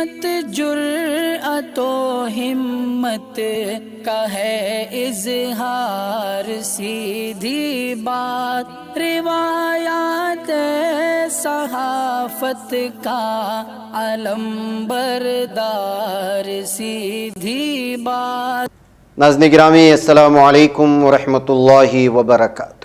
عصمت جرأت و ہمت کا ہے اظہار، سیدھی بات روایات صحافت کا علم بردار، سیدھی بات۔ ناظرین گرامی السلام علیکم ورحمۃ اللہ وبرکاتہ۔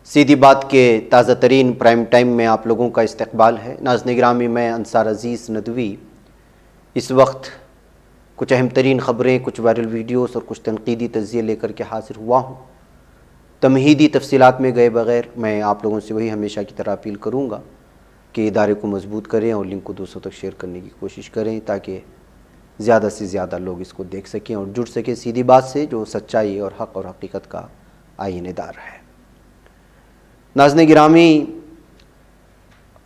سیدھی بات کے تازہ ترین پرائم ٹائم میں آپ لوگوں کا استقبال ہے۔ ناظرین گرامی، میں انصار عزیز ندوی اس وقت کچھ اہم ترین خبریں، کچھ وائرل ویڈیوز اور کچھ تنقیدی تجزیے لے کر کے حاضر ہوا ہوں۔ تمہیدی تفصیلات میں گئے بغیر میں آپ لوگوں سے وہی ہمیشہ کی طرح اپیل کروں گا کہ ادارے کو مضبوط کریں اور لنک کو دوسروں تک شیئر کرنے کی کوشش کریں تاکہ زیادہ سے زیادہ لوگ اس کو دیکھ سکیں اور جڑ سکیں سیدھی بات سے، جو سچائی اور حق اور حقیقت کا آئینہ دار ہے۔ ناظرین گرامی،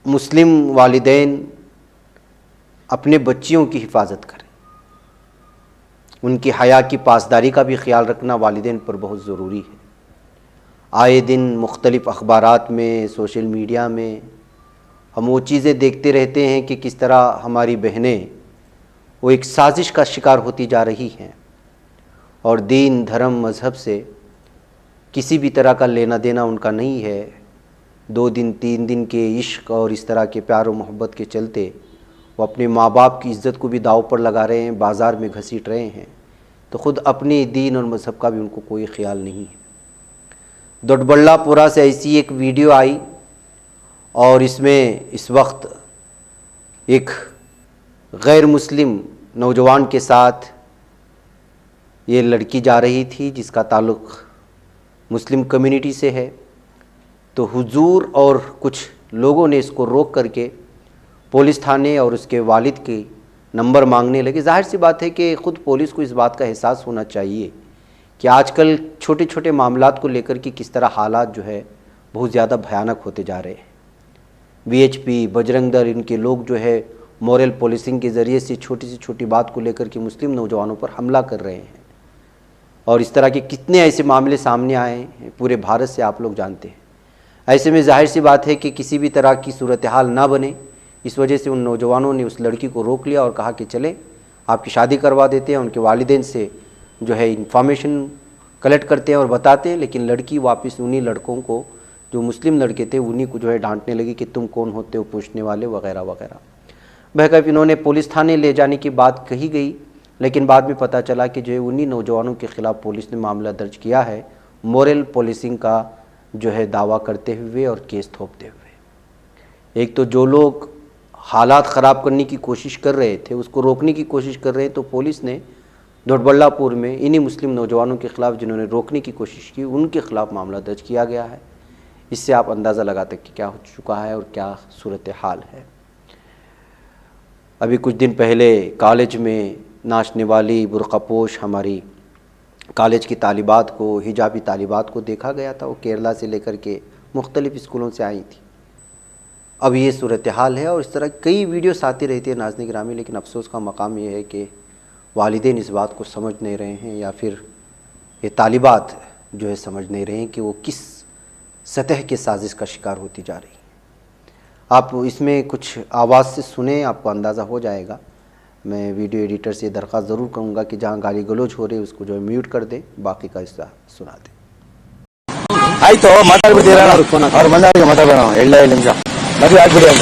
مسلم والدین اپنے بچیوں کی حفاظت کریں، ان کی حیا کی پاسداری کا بھی خیال رکھنا والدین پر بہت ضروری ہے۔ آئے دن مختلف اخبارات میں، سوشل میڈیا میں ہم وہ چیزیں دیکھتے رہتے ہیں کہ کس طرح ہماری بہنیں وہ ایک سازش کا شکار ہوتی جا رہی ہیں اور دین، دھرم، مذہب سے کسی بھی طرح کا لینا دینا ان کا نہیں ہے۔ 2 دن 3 دن کے عشق اور اس طرح کے پیار و محبت کے چلتے وہ اپنے ماں باپ کی عزت کو بھی داؤ پر لگا رہے ہیں، بازار میں گھسیٹ رہے ہیں، تو خود اپنے دین اور مذہب کا بھی ان کو کوئی خیال نہیں ہے۔ دوڈبلہ پورہ سے ایسی ایک ویڈیو آئی اور اس میں اس وقت ایک غیر مسلم نوجوان کے ساتھ یہ لڑکی جا رہی تھی جس کا تعلق مسلم کمیونٹی سے ہے، تو حضور اور کچھ لوگوں نے اس کو روک کر کے پولیس تھانے اور اس کے والد کی نمبر مانگنے لگے۔ ظاہر سی بات ہے کہ خود پولیس کو اس بات کا احساس ہونا چاہیے کہ آج کل چھوٹے چھوٹے معاملات کو لے کر کے کس طرح حالات جو ہے بہت زیادہ بھیانک ہوتے جا رہے ہیں۔ بی ایچ پی، بجرنگ دل، ان کے لوگ جو ہے مورل پولیسنگ کے ذریعے سے چھوٹی سے چھوٹی بات کو لے کر کے مسلم نوجوانوں پر حملہ کر رہے ہیں، اور اس طرح کے کتنے ایسے معاملے سامنے آئے ہیں پورے بھارت سے، آپ لوگ جانتے ہیں۔ ایسے میں ظاہر سی بات ہے کہ کسی بھی طرح کی صورتحال نہ بنے، اس وجہ سے ان نوجوانوں نے اس لڑکی کو روک لیا اور کہا کہ چلیں آپ کی شادی کروا دیتے ہیں۔ ان کے والدین سے جو ہے انفارمیشن کلیکٹ کرتے ہیں اور بتاتے ہیں، لیکن لڑکی واپس انہی لڑکوں کو، جو مسلم لڑکے تھے، انہی کو جو ہے ڈانٹنے لگی کہ تم کون ہوتے ہو پوچھنے والے، وغیرہ وغیرہ۔ بہرکیف انہوں نے پولیس تھانے لے جانے کی بات کہی گئی، لیکن بعد میں پتہ چلا کہ جو ہے انہی نوجوانوں کے خلاف پولیس نے معاملہ درج کیا ہے، مورل پولیسنگ کا جو ہے دعویٰ کرتے ہوئے اور کیس تھوپتے ہوئے۔ ایک تو جو لوگ حالات خراب کرنے کی کوشش کر رہے تھے، اس کو روکنے کی کوشش کر رہے ہیں، تو پولیس نے دوڈبلہ پور میں انہی مسلم نوجوانوں کے خلاف جنہوں نے روکنے کی کوشش کی، ان کے خلاف معاملہ درج کیا گیا ہے۔ اس سے آپ اندازہ لگاتے کہ کیا ہو چکا ہے اور کیا صورتحال ہے۔ ابھی کچھ دن پہلے کالج میں ناچنے والی برقع پوش ہماری کالج کی طالبات کو، حجابی طالبات کو دیکھا گیا تھا۔ وہ کیرلا سے لے کر کے مختلف اسکولوں سے آئی تھیں۔ اب یہ صورتحال ہے اور اس طرح کئی ویڈیوز آتی رہتی ہیں ناظرین گرامی، لیکن افسوس کا مقام یہ ہے کہ والدین اس بات کو سمجھ نہیں رہے ہیں، یا پھر یہ طالبات جو ہے سمجھ نہیں رہے ہیں کہ وہ کس سطح کے سازش کا شکار ہوتی جا رہی ہیں۔ آپ اس میں کچھ آواز سے سنیں، آپ کو اندازہ ہو جائے گا۔ میں ویڈیو ایڈیٹر سے درخواست ضرور کروں گا کہ جہاں گالی گلوچ ہو رہے اس کو جو ہے میوٹ کر دیں، باقی کا حصہ سنا دیں۔ ಆಯ್ತು ಮಾತಾಡ್ಬಿಟ್ಟಿರ ಅವ್ರ ಮಂದಿ ಮಾತಾಡೋಣ ಎಲ್ಲ ನಿಮಿಷ ಮದುವೆ ಆಗ್ಬಿಡಿ ಅಂತ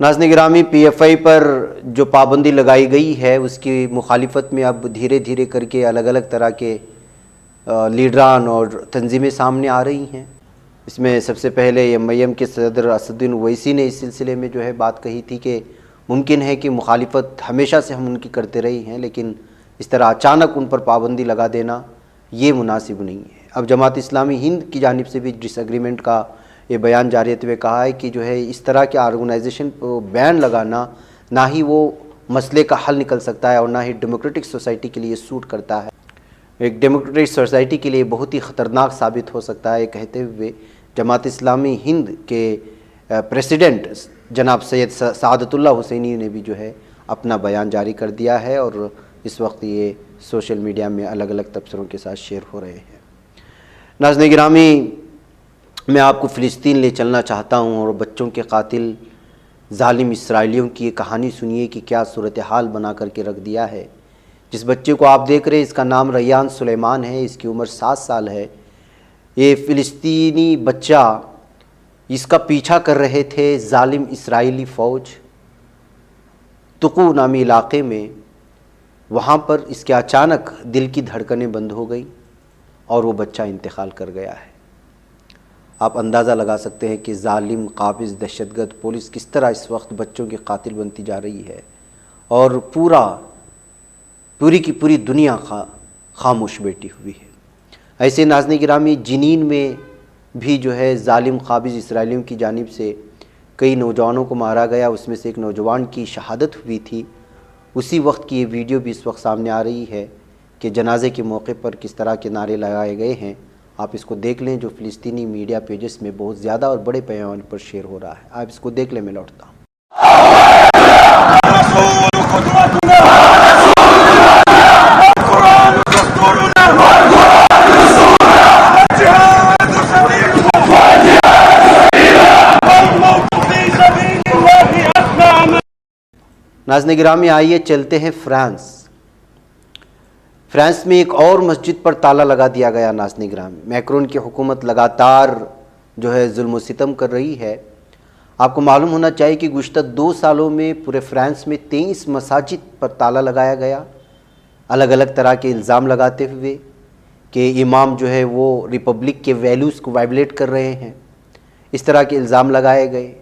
ناظرین گرامی، پی ایف آئی پر جو پابندی لگائی گئی ہے اس کی مخالفت میں اب دھیرے دھیرے کر کے الگ الگ طرح کے لیڈران اور تنظیمیں سامنے آ رہی ہیں۔ اس میں سب سے پہلے ایم آئی ایم کے صدر اسدالدین اویسی نے اس سلسلے میں جو ہے بات کہی تھی کہ ممکن ہے کہ مخالفت ہمیشہ سے ہم ان کی کرتے رہی ہیں، لیکن اس طرح اچانک ان پر پابندی لگا دینا یہ مناسب نہیں ہے۔ اب جماعت اسلامی ہند کی جانب سے بھی ڈس ایگریمنٹ کا یہ بیان جاری ہوتے ہوئے کہا ہے کہ جو ہے اس طرح کے آرگنائزیشن کو بین لگانا نہ ہی وہ مسئلے کا حل نکل سکتا ہے اور نہ ہی ڈیموکریٹک سوسائٹی کے لیے سوٹ کرتا ہے۔ ایک ڈیموکریٹک سوسائٹی کے لیے بہت ہی خطرناک ثابت ہو سکتا ہے، کہتے ہوئے جماعت اسلامی ہند کے پریسیڈنٹ جناب سید سعادت اللہ حسینی نے بھی جو ہے اپنا بیان جاری کر دیا ہے، اور اس وقت یہ سوشل میڈیا میں الگ الگ تبصروں کے ساتھ شیئر ہو رہے ہیں۔ ناظرین گرامی، میں آپ کو فلسطین لے چلنا چاہتا ہوں اور بچوں کے قاتل ظالم اسرائیلیوں کی یہ کہانی سنیے کہ کیا صورتحال بنا کر کے رکھ دیا ہے۔ جس بچے کو آپ دیکھ رہے ہیں اس کا نام ریان سلیمان ہے، اس کی عمر 7 سال ہے۔ یہ فلسطینی بچہ، اس کا پیچھا کر رہے تھے ظالم اسرائیلی فوج تقو نامی علاقے میں۔ وہاں پر اس کے اچانک دل کی دھڑکنیں بند ہو گئی اور وہ بچہ انتقال کر گیا ہے۔ آپ اندازہ لگا سکتے ہیں کہ ظالم قابض دہشت گرد پولیس کس طرح اس وقت بچوں کی قاتل بنتی جا رہی ہے، اور پوری کی پوری دنیا خاموش بیٹھی ہوئی ہے۔ ایسے ناظرین گرامی، جنین میں بھی جو ہے ظالم قابض اسرائیلیوں کی جانب سے کئی نوجوانوں کو مارا گیا، اس میں سے ایک نوجوان کی شہادت ہوئی تھی۔ اسی وقت کی یہ ویڈیو بھی اس وقت سامنے آ رہی ہے کہ جنازے کے موقع پر کس طرح کے نعرے لگائے گئے ہیں۔ آپ اس کو دیکھ لیں، جو فلسطینی میڈیا پیجز میں بہت زیادہ اور بڑے پیمانے پر شیئر ہو رہا ہے۔ آپ اس کو دیکھ لیں، میں لوٹتا ہوں۔ ناظرین گرامی، آئیے چلتے ہیں فرانس میں ایک اور مسجد پر تالا لگا دیا گیا۔ ناظرین گرامی، میکرون کی حکومت لگاتار جو ہے ظلم و ستم کر رہی ہے۔ آپ کو معلوم ہونا چاہیے کہ گزشتہ 2 سالوں میں پورے فرانس میں 23 مساجد پر تالا لگایا گیا، الگ الگ طرح کے الزام لگاتے ہوئے کہ امام جو ہے وہ ریپبلک کے ویلیوز کو وائبلیٹ کر رہے ہیں۔ اس طرح کے الزام لگائے گئے۔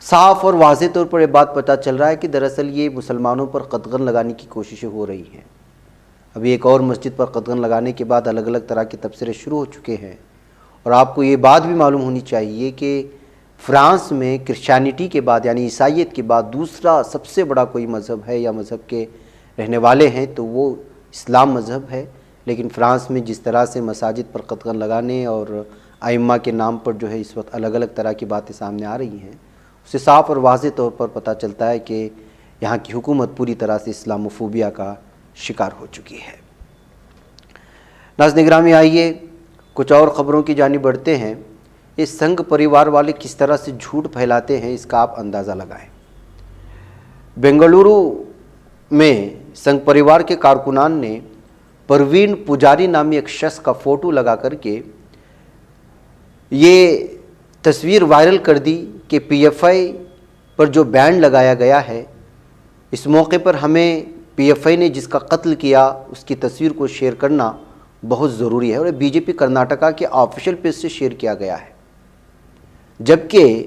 صاف اور واضح طور پر یہ بات پتہ چل رہا ہے کہ دراصل یہ مسلمانوں پر قدغن لگانے کی کوششیں ہو رہی ہیں۔ ابھی ایک اور مسجد پر قدغن لگانے کے بعد الگ الگ طرح کے تبصرے شروع ہو چکے ہیں، اور آپ کو یہ بات بھی معلوم ہونی چاہیے کہ فرانس میں کرسچینٹی کے بعد، یعنی عیسائیت کے بعد، دوسرا سب سے بڑا کوئی مذہب ہے یا مذہب کے رہنے والے ہیں تو وہ اسلام مذہب ہے۔ لیکن فرانس میں جس طرح سے مساجد پر قدغن لگانے اور ائمہ کے نام پر جو ہے اس وقت الگ الگ طرح کی باتیں سامنے آ رہی ہیں، اس سے صاف اور واضح طور پر پتہ چلتا ہے کہ یہاں کی حکومت پوری طرح سے اسلاموفوبیا کا شکار ہو چکی ہے۔ ناظرین گرامی، آئیے کچھ اور خبروں کی جانب بڑھتے ہیں۔ یہ سنگھ پریوار والے کس طرح سے جھوٹ پھیلاتے ہیں، اس کا آپ اندازہ لگائیں۔ بنگلورو میں سنگھ پریوار کے کارکنان نے پروین پجاری نامی ایک شخص کا فوٹو لگا کر کے یہ تصویر وائرل کر دی کہ پی ایف آئی پر جو بین لگایا گیا ہے، اس موقع پر ہمیں پی ایف آئی نے جس کا قتل کیا اس کی تصویر کو شیئر کرنا بہت ضروری ہے، اور بی جے پی کرناٹکا کے آفیشیل پیج سے شیئر کیا گیا ہے۔ جبکہ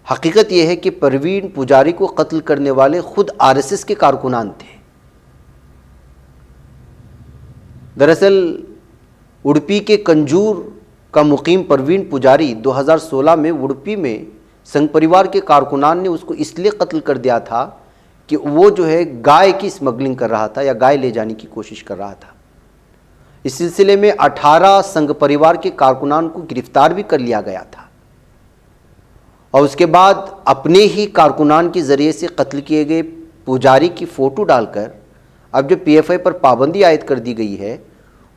حقیقت یہ ہے کہ پروین پجاری کو قتل کرنے والے خود آر ایس ایس کے کارکنان تھے۔ دراصل اڈپی کے کنجور کا مقیم پروین پجاری 2016 میں اڈپی میں سنگھ پریوار کے کارکنان نے اس کو اس لیے قتل کر دیا تھا کہ وہ جو ہے گائے کی اسمگلنگ کر رہا تھا یا گائے لے جانے کی کوشش کر رہا تھا۔ اس سلسلے میں 18 سنگھ پریوار کے کارکنان کو گرفتار بھی کر لیا گیا تھا، اور اس کے بعد اپنے ہی کارکنان کے ذریعے سے قتل کیے گئے پجاری کی فوٹو ڈال کر اب جو پی ایف آئی پر پابندی عائد کر دی گئی ہے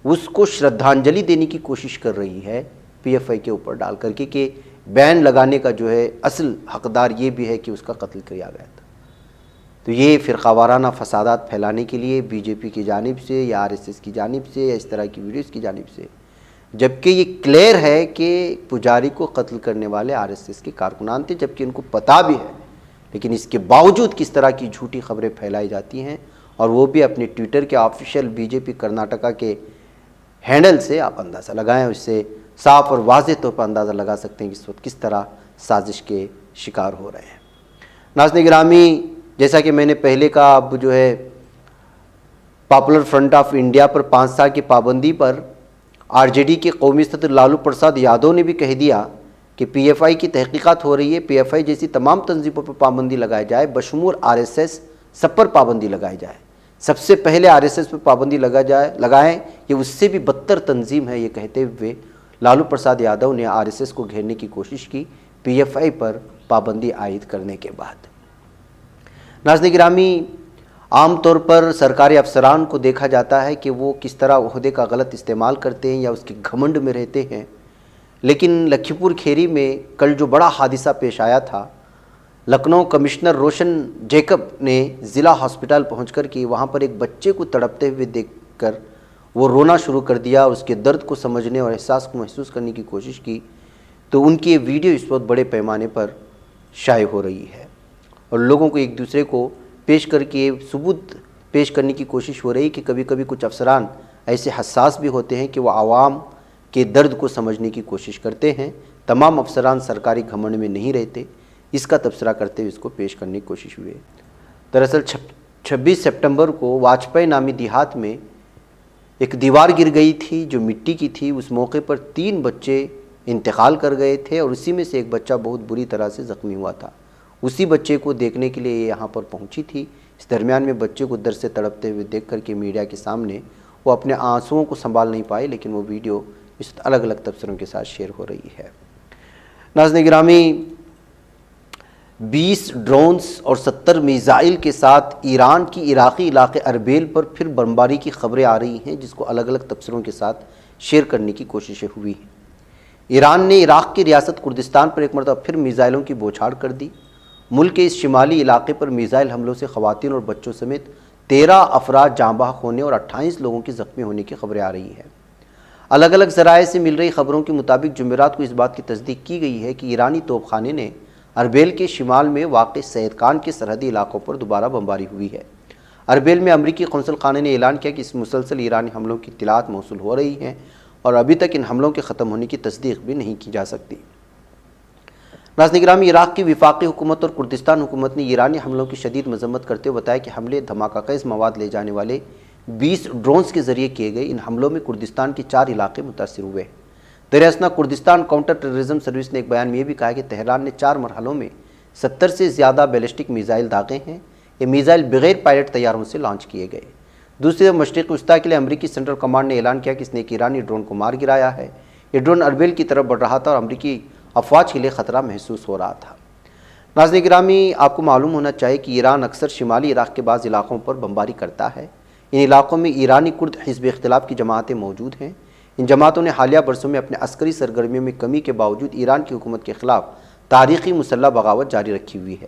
اس کو شردھانجلی دینے کی کوشش کر رہی ہے پی ایف آئی کے اوپر ڈال کر کے کہ بین لگانے کا جو ہے اصل حقدار یہ بھی ہے کہ اس کا قتل کیا گیا تھا۔ تو یہ فرقہ وارانہ فسادات پھیلانے کے لیے بی جے پی کی جانب سے یا آر ایس ایس کی جانب سے یا اس طرح کی ویڈیوز کی جانب سے، جبکہ یہ کلیئر ہے کہ پجاری کو قتل کرنے والے آر ایس ایس کے کارکنان تھے، جبکہ ان کو پتہ بھی ہے، لیکن اس کے باوجود کس طرح کی جھوٹی خبریں پھیلائی جاتی ہیں، اور وہ بھی اپنے ٹویٹر کے آفیشیل بی جے پی کرناٹکا کے ہینڈل سے۔ آپ اندازہ لگائیں، اس سے صاف اور واضح طور پر اندازہ لگا سکتے ہیں کہ اس وقت کس طرح سازش کے شکار ہو رہے ہیں۔ ناظرین گرامی، جیسا کہ میں نے پہلے کہا، اب جو ہے پاپولر فرنٹ آف انڈیا پر 5 سال کی پابندی پر آر جے ڈی کے قومی صدر لالو پرساد یادو نے بھی کہہ دیا کہ پی ایف آئی کی تحقیقات ہو رہی ہے، پی ایف آئی جیسی تمام تنظیموں پر پابندی لگائی جائے، بشمول آر ایس ایس، سب پر پابندی لگائی جائے، سب سے پہلے RSS پہ پابندی لگائیں، یہ اس سے بھی بدتر تنظیم ہے، یہ کہتے ہوئے لالو پرساد یادو نے RSS کو گھیرنے کی کوشش کی PFI پر پابندی عائد کرنے کے بعد۔ ناظرین گرامی، عام طور پر سرکاری افسران کو دیکھا جاتا ہے کہ وہ کس طرح عہدے کا غلط استعمال کرتے ہیں یا اس کے گھمنڈ میں رہتے ہیں، لیکن لکھی پور کھیری میں کل جو بڑا حادثہ پیش آیا تھا، لکھنؤ کمشنر روشن جیکب نے ضلع ہاسپٹل پہنچ کر کہ وہاں پر ایک بچے کو تڑپتے ہوئے دیکھ کر وہ رونا شروع کر دیا، اس کے درد کو سمجھنے اور احساس کو محسوس کرنے کی کوشش کی، تو ان کی یہ ویڈیو اس وقت بڑے پیمانے پر شائع ہو رہی ہے اور لوگوں کو ایک دوسرے کو پیش کر کے ثبوت پیش کرنے کی کوشش ہو رہی ہے کہ کبھی کبھی کچھ افسران ایسے حساس بھی ہوتے ہیں کہ وہ عوام کے درد کو سمجھنے کی کوشش کرتے ہیں۔ تمام افسران سرکاری گھمنڈ میں نہیں رہتے، اس کا تبصرہ کرتے ہوئے اس کو پیش کرنے کی کوشش ہوئی ہے۔ دراصل 26 سپٹمبر کو واجپئی نامی دیہات میں ایک دیوار گر گئی تھی جو مٹی کی تھی، اس موقع پر 3 بچے انتقال کر گئے تھے اور اسی میں سے ایک بچہ بہت بری طرح سے زخمی ہوا تھا۔ اسی بچے کو دیکھنے کے لیے یہاں پر پہنچی تھی۔ اس درمیان میں بچے کو درد سے تڑپتے ہوئے دیکھ کر کے میڈیا کے سامنے وہ اپنے آنسوؤں کو سنبھال نہیں پائے، لیکن وہ ویڈیو اس الگ الگ تبصروں کے ساتھ شیئر ہو رہی ہے۔ ناظرین گرامی، 20 ڈرونز اور 70 میزائل کے ساتھ ایران کی عراقی علاقے اربیل پر پھر بمباری کی خبریں آ رہی ہیں، جس کو الگ الگ تبصروں کے ساتھ شیئر کرنے کی کوششیں ہوئی ہیں۔ ایران نے عراق کی ریاست کردستان پر ایک مرتبہ پھر میزائلوں کی بوچھاڑ کر دی۔ ملک کے اس شمالی علاقے پر میزائل حملوں سے خواتین اور بچوں سمیت 13 افراد جاں بحق ہونے اور 28 لوگوں کی زخمی ہونے کی خبریں آ رہی ہیں۔ الگ الگ ذرائع سے مل رہی خبروں کے مطابق جمعرات کو اس بات کی تصدیق کی گئی ہے کہ ایرانی توپ خانے نے اربیل کے شمال میں واقع سید خان کے سرحدی علاقوں پر دوبارہ بمباری ہوئی ہے۔ اربیل میں امریکی قونصل خانے نے اعلان کیا کہ اس مسلسل ایرانی حملوں کی اطلاعات موصول ہو رہی ہیں اور ابھی تک ان حملوں کے ختم ہونے کی تصدیق بھی نہیں کی جا سکتی۔ ناظرین گرامی، عراق کی وفاقی حکومت اور کردستان حکومت نے ایرانی حملوں کی شدید مذمت کرتے ہوئے بتایا کہ حملے دھماکہ خیز مواد لے جانے والے 20 ڈرونز کے ذریعے کیے گئے۔ ان حملوں میں کردستان کے 4 علاقے متاثر ہوئے ہیں۔ دراصل کردستان کاؤنٹر ٹیررزم سروس نے ایک بیان میں یہ بھی کہا کہ تہران نے 4 مرحلوں میں 70 سے زیادہ بیلسٹک میزائل داغے ہیں۔ یہ میزائل بغیر پائلٹ طیاروں سے لانچ کیے گئے۔ دوسری طرف مشرق وسطیٰ کے لیے امریکی سینٹرل کمانڈ نے اعلان کیا کہ اس نے ایک ایرانی ڈرون کو مار گرایا ہے۔ یہ ڈرون اربیل کی طرف بڑھ رہا تھا اور امریکی افواج کے لیے خطرہ محسوس ہو رہا تھا۔ ناظرین گرامی، آپ کو معلوم ہونا چاہیے کہ ایران اکثر شمالی عراق کے بعض علاقوں پر بمباری کرتا ہے۔ ان علاقوں میں ایرانی کرد حزب اختلاف کی جماعتیں موجود ہیں۔ ان جماعتوں نے حالیہ برسوں میں اپنے عسکری سرگرمیوں میں کمی کے باوجود ایران کی حکومت کے خلاف تاریخی مسلح بغاوت جاری رکھی ہوئی ہے۔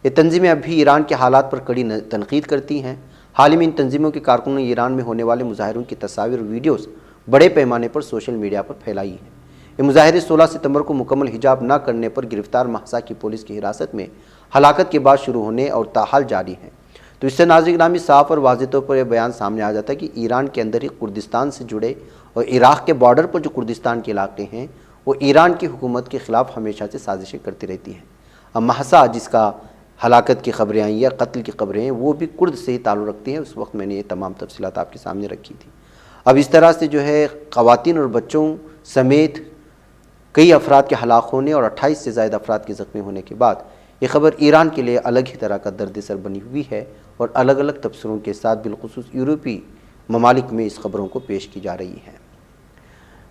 یہ تنظیمیں اب بھی ایران کے حالات پر کڑی تنقید کرتی ہیں۔ حال ہی میں ان تنظیموں کے کارکنوں نے ایران میں ہونے والے مظاہروں کی تصاویر اور ویڈیوز بڑے پیمانے پر سوشل میڈیا پر پھیلائی ہیں۔ یہ مظاہرے 16 ستمبر کو مکمل حجاب نہ کرنے پر گرفتار مہسا کی پولیس کی حراست میں ہلاکت کے بعد شروع ہونے اور تاحال جاری ہیں۔ تو اس سے ناظرین گرامی صاف اور واضح طور پر یہ بیان سامنے آ جاتا ہے کہ ایران کے اندر ہی کردستان سے جڑے اور عراق کے بارڈر پر جو کردستان کے علاقے ہیں وہ ایران کی حکومت کے خلاف ہمیشہ سے سازشیں کرتی رہتی ہیں۔ اب مہسا جس کا ہلاکت کی خبریں آئیں یا قتل کی خبریں ہیں وہ بھی کرد سے ہی تعلق رکھتی ہیں۔ اس وقت میں نے یہ تمام تفصیلات آپ کے سامنے رکھی تھی۔ اب اس طرح سے جو ہے خواتین اور بچوں سمیت کئی افراد کے ہلاک ہونے اور 28 سے زائد افراد کے زخمی ہونے کے بعد یہ خبر ایران کے لیے الگ ہی طرح کا درد سر بنی ہوئی ہے اور الگ الگ تبصروں کے ساتھ بالخصوص یورپی ممالک میں اس خبروں کو پیش کی جا رہی ہے۔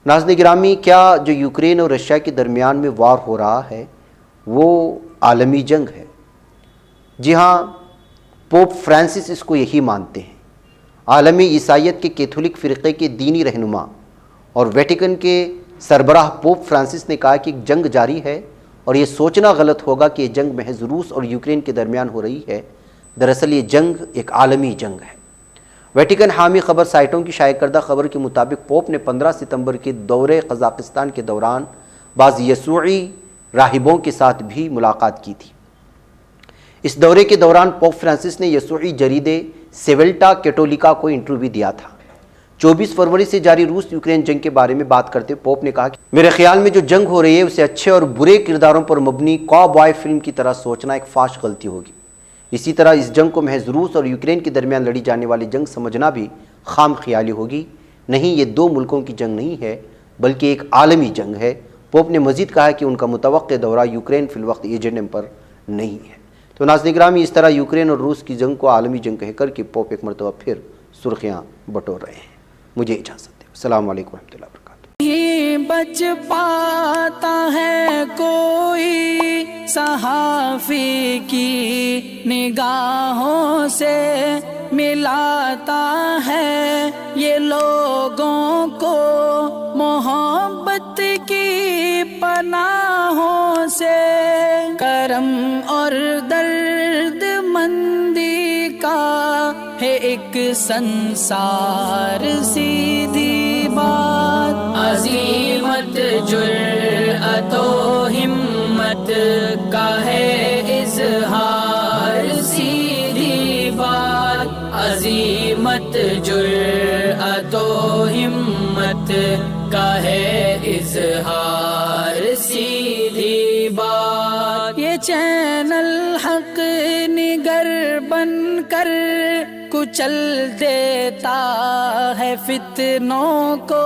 ناظرین گرامی، کیا جو یوکرین اور رشیا کے درمیان میں وار ہو رہا ہے وہ عالمی جنگ ہے؟ جی ہاں، پوپ فرانسس اس کو یہی مانتے ہیں۔ عالمی عیسائیت کے کیتھولک فرقے کے دینی رہنما اور ویٹیکن کے سربراہ پوپ فرانسس نے کہا کہ ایک جنگ جاری ہے اور یہ سوچنا غلط ہوگا کہ یہ جنگ محض روس اور یوکرین کے درمیان ہو رہی ہے۔ دراصل یہ جنگ ایک عالمی جنگ ہے۔ ویٹیکن حامی خبر سائٹوں کی شائع کردہ خبر کے مطابق پوپ نے 15 ستمبر کے دورے قزاقستان کے دوران بعض یسوعی راہبوں کے ساتھ بھی ملاقات کی تھی۔ اس دورے کے دوران پوپ فرانسس نے یسوعی جریدے سیولٹا کیٹولیکا کو انٹرویو بھی دیا تھا۔ 24 فروری سے جاری روس یوکرین جنگ کے بارے میں بات کرتے پوپ نے کہا کہ میرے خیال میں جو جنگ ہو رہی ہے اسے اچھے اور برے کرداروں پر مبنی کاؤبوائے فلم کی طرح سوچنا ایک فاش غلطی ہوگی۔ اسی طرح اس جنگ کو محض روس اور یوکرین کے درمیان لڑی جانے والی جنگ سمجھنا بھی خام خیالی ہوگی۔ نہیں، یہ 2 ملکوں کی جنگ نہیں ہے بلکہ ایک عالمی جنگ ہے۔ پوپ نے مزید کہا کہ ان کا متوقع دورہ یوکرین فی الوقت ایجنڈے پر نہیں ہے۔ تو ناظرین گرامی، اس طرح یوکرین اور روس کی جنگ کو عالمی جنگ کہہ کر کے پوپ ایک مرتبہ پھر سرخیاں بٹور رہے ہیں۔ مجھے اجازت دیں، السلام علیکم ورحمۃ اللہ وبرکاتہ۔ نہیں بچ پاتا ہے کوئی صحافی کی نگاہوں سے، ملاتا ہے یہ لوگوں کو محبت کی پناہوں سے، کرم اور درد مندی کا ہے ایک سنسار، سیدھی بات عظیمت جرأت و ہمت کا ہے اظہار، سیدھی بات عظیمت جرأت و ہمت کا ہے اظہار، سیدھی بات۔ یہ چینل حق نگر بن کر کچل دیتا ہے فتنوں کو،